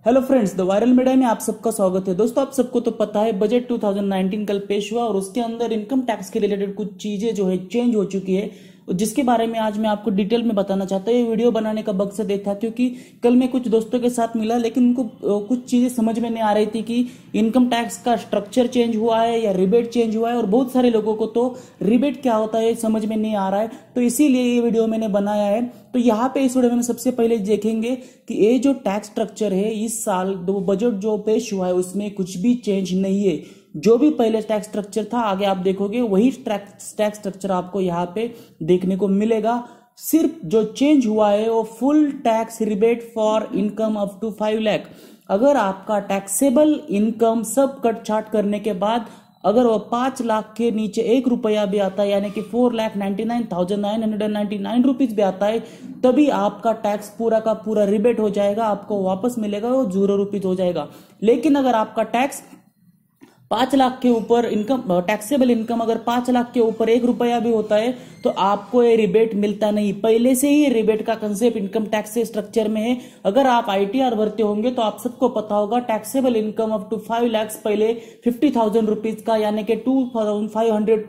Hello friends, the viral media में आप सबका स्वागत है। दोस्तों, आप सबको तो पता है बजट 2019 कल पेश हुआ और उसके अंदर इनकम टैक्स के रिलेटेड कुछ चीजें जो है चेंज हो चुकी है, जिसके बारे में आज मैं आपको डिटेल में बताना चाहता हूँ। ये वीडियो बनाने का मकसद ये था क्योंकि कल मैं कुछ दोस्तों के साथ मिला, लेकिन उनको कुछ चीजें समझ में नहीं आ रही थी कि इनकम टैक्स का स्ट्रक्चर चेंज हुआ है या रिबेट चेंज हुआ है, और बहुत सारे लोगों को तो रिबेट क्या होता है समझ में नहीं आ रहा है। तो इसीलिए ये वीडियो मैंने बनाया है। तो यहाँ पे इस वीडियो में सबसे पहले देखेंगे कि ये जो टैक्स स्ट्रक्चर है इस साल बजट जो पेश हुआ है उसमें कुछ भी चेंज नहीं है। जो भी पहले टैक्स स्ट्रक्चर था आगे आप देखोगे वही टैक्स स्ट्रक्चर आपको यहाँ पे देखने को मिलेगा। सिर्फ जो चेंज हुआ है वो full tax rebate for income up to 5 lakh. अगर आपका टैक्सेबल इनकम सब कट छाट करने के बाद अगर वो 5 लाख के नीचे 1 रुपया भी आता है, यानी कि 4,99,999 रुपीज भी आता है, तभी आपका टैक्स पूरा का पूरा रिबेट हो जाएगा, आपको वापस मिलेगा, वो 0 रुपीज हो जाएगा। लेकिन अगर आपका टैक्स 5 लाख के ऊपर इनकम टैक्सेबल इनकम अगर 5 लाख के ऊपर 1 रुपया भी होता है तो आपको ये रिबेट मिलता नहीं। पहले से ही रिबेट का कंसेप्ट इनकम टैक्स के स्ट्रक्चर में है। अगर आप आईटीआर भरते होंगे तो आप सबको पता होगा taxable income up to 5 lakh पहले 50,000 रुपीज का, यानी कि 2,500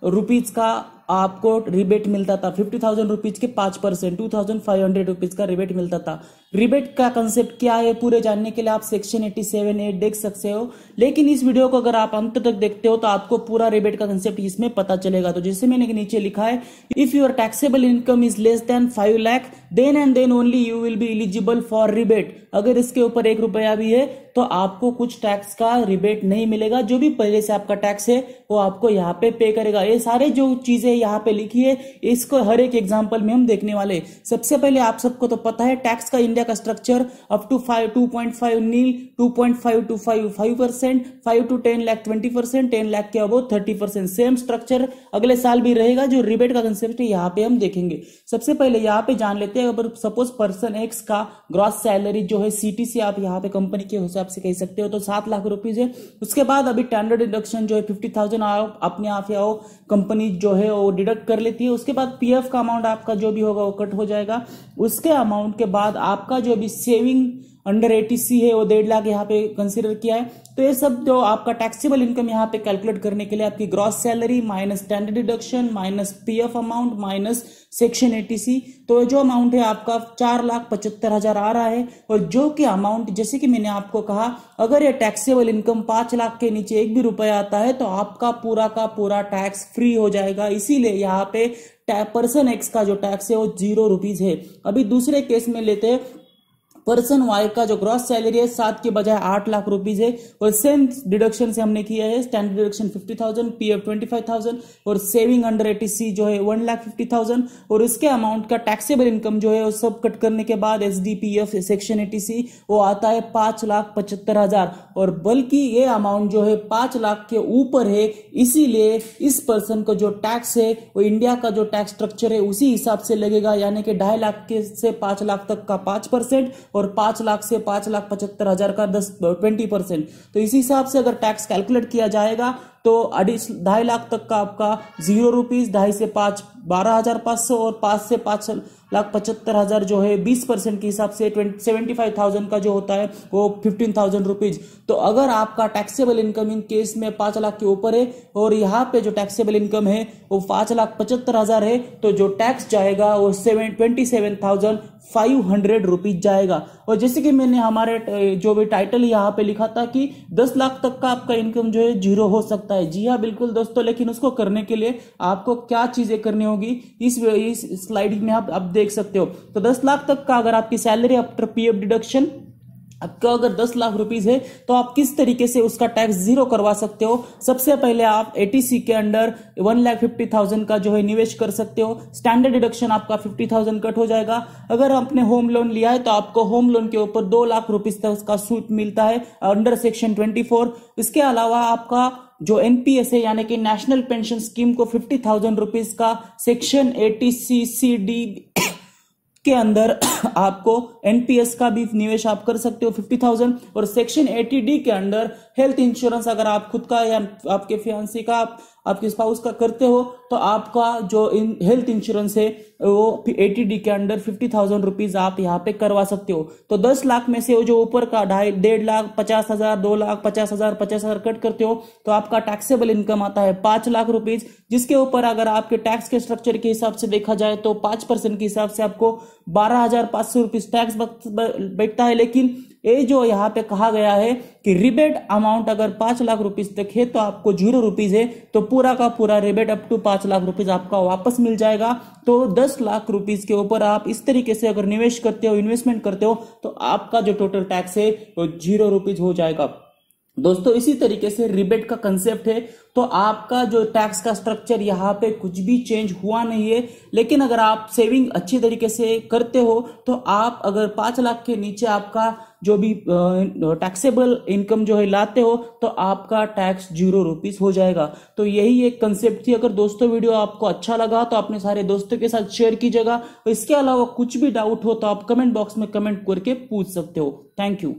रुपीज का आपको रिबेट मिलता था। 50,000 रुपीज के 5%, 2,500 रुपीज का रिबेट मिलता था। रिबेट का कंसेप्ट क्या है पूरे जानने के लिए आप सेक्शन 87A देख सकते हो, लेकिन इस वीडियो को अगर आप अंत तक देखते हो तो आपको पूरा रिबेट का कंसेप्ट इसमें पता चलेगा। तो जैसे मैंने नीचे लिखा है, if your taxable income is less than 5 lakh then and then only you will be eligible for rebate. अगर इसके ऊपर 1 रुपया भी है तो आपको कुछ टैक्स का रिबेट नहीं मिलेगा। जो भी पहले से आपका टैक्स है वो आपको यहाँ पे पे करेगा। ये सारे जो चीजें यहाँ पे लिखी है इसको हर एक एग्जांपल में हम देखने वाले। सबसे पहले आप सबको तो पता है टैक्स का इंडिया का structure up to 2.5 nil, 2.5 to 5%, 5 to 10 lakh 20%, 10 lakh के अबव 30%। सेम स्ट्रक्चर अगले साल भी रहेगा। जो रिबेट का कंसेप्ट है यहाँ पे हम देखेंगे। सबसे पहले यहाँ पे जान लेते हैं, अगर सपोज पर्सन एक्स का ग्रॉस सैलरी जो है सीटीसी आप यहाँ पे कंपनी के हिसाब से कह सकते हो तो 7 लाख रुपीज है। उसके बाद अभी स्टैंडर्ड डिडक्शन जो है 50,000 अपने आप या कंपनी जो है वो डिडक्ट कर लेती है। उसके बाद पीएफ का अमाउंट आपका जो भी होगा वो कट हो जाएगा। उसके अमाउंट के बाद आपका जो भी सेविंग अंडर 80C है वो 1.5 लाख यहाँ पे कंसीडर किया है। तो ये सब जो आपका टैक्सेबल इनकम यहाँ पे कैलकुलेट करने के लिए आपकी gross salary minus standard deduction minus PF amount minus section 80C, तो जो अमाउंट है आपका 4,75,000 आ रहा है। और जो कि अमाउंट जैसे कि मैंने आपको कहा, अगर ये टैक्सेबल इनकम 5 लाख के नीचे 1 भी रुपया आता है तो आपका पूरा का पूरा टैक्स फ्री हो जाएगा। इसीलिए यहाँ पे पर्सन एक्स का जो टैक्स है वो 0 रुपीज है। अभी दूसरे केस में लेते हैं, पर्सन वाई का जो ग्रॉस सैलरी है 7 के बजाय 8 लाख रुपीज है, और सेम डिडक्शन से हमने किया है। स्टैंडर्ड डिडक्शन 50,000, पीएफ 25,000 और सेविंग अंडर 80C जो है 1,50,000। और इसके अमाउंट का टैक्सेबल इनकम जो है वो सब कट करने के बाद एसडी पीएफ सेक्शन 80C वो आता है 5,75,000। और बल्कि ये अमाउंट जो है 5 लाख के ऊपर है, इसीलिए इस पर्सन को जो टैक्स है वो इंडिया का जो टैक्स स्ट्रक्चर है उसी हिसाब से लगेगा, यानी कि 2.5 लाख के से 5 लाख तक का 5% और 5 लाख से 5,75,000 का 20%। तो इसी हिसाब से अगर टैक्स कैलकुलेट किया जाएगा तो 2.5 लाख तक का आपका 0 रुपीज, 2.5 से 5 12,500 और 5 से 5,75,000 जो है 20% के हिसाब से 75,000 का जो होता है वो 15,000 रुपीज। तो अगर आपका टैक्सेबल इनकम इन केस में 5 लाख के ऊपर है और यहाँ पे जो टैक्सेबल इनकम है वो 5,75,000 है, तो जो टैक्स जाएगा वो 27,500 रुपीज जाएगा। और जैसे कि मैंने हमारे जो भी टाइटल यहाँ पे लिखा था कि 10 लाख तक का आपका इनकम जो है 0 हो सकता है। जी हाँ, बिल्कुल दोस्तों, लेकिन उसको करने के लिए आपको क्या चीजें करनी होगी इस स्लाइड में आप देख सकते हो। तो 10 लाख तक का अगर आपकी सैलरी आफ्टर पीएफ डिडक्शन आपका अगर 10 लाख रुपीज है तो आप किस तरीके से उसका टैक्स 0 करवा सकते हो। सबसे पहले आप 80C के अंडर 1,50,000 का जो है निवेश कर सकते हो। स्टैंडर्ड डिडक्शन आपका 50,000 कट हो जाएगा। अगर आपने होम लोन लिया है तो आपको होम लोन के ऊपर 2 लाख रुपीज तक का छूट मिलता है अंडर सेक्शन 24। इसके अलावा आपका जो एनपीएस है यानी कि नेशनल पेंशन स्कीम को 50,000 रुपीज का सेक्शन 80C/CD के अंदर आपको एनपीएस का भी निवेश आप कर सकते हो 50,000। और सेक्शन 80D के अंदर हेल्थ इंश्योरेंस अगर आप खुद का या आपके फियांसी का आपके स्पाउस का करते हो तो आपका जो हेल्थ इंश्योरेंस है वो 80D के अंडर 50,000 रुपीज आप यहाँ पे करवा सकते हो। तो 10 लाख में से वो जो ऊपर का 1.5 लाख 50,000 2 लाख 50,000 50,000 कट करते हो तो आपका टैक्सेबल इनकम आता है 5 लाख रुपीज, जिसके ऊपर अगर आपके टैक्स के स्ट्रक्चर के हिसाब से देखा जाए तो 5% के हिसाब से आपको 12,500 रुपीज टैक्स बैठता है। लेकिन ये जो यहाँ पे कहा गया है कि रिबेट अमाउंट अगर 5 लाख रुपीज तक है तो आपको 0 रुपीज है, तो पूरा का पूरा rebate up to 5 lakh rupees आपका वापस मिल जाएगा। तो 10 लाख रुपीज के ऊपर आप इस तरीके से अगर निवेश करते हो, इन्वेस्टमेंट करते हो, तो आपका जो टोटल टैक्स है वो 0 रुपीज हो जाएगा। दोस्तों इसी तरीके से रिबेट का कंसेप्ट है। तो आपका जो टैक्स का स्ट्रक्चर यहाँ पे कुछ भी चेंज हुआ नहीं है, लेकिन अगर आप सेविंग अच्छी तरीके से करते हो तो आप अगर 5 लाख के नीचे आपका जो भी टैक्सेबल इनकम जो है लाते हो तो आपका टैक्स 0 रुपीज हो जाएगा। तो यही एक कंसेप्ट थी। अगर दोस्तों वीडियो आपको अच्छा लगा तो अपने सारे दोस्तों के साथ शेयर कीजिएगा। इसके अलावा कुछ भी डाउट हो तो आप कमेंट बॉक्स में कमेंट करके पूछ सकते हो। Thank you.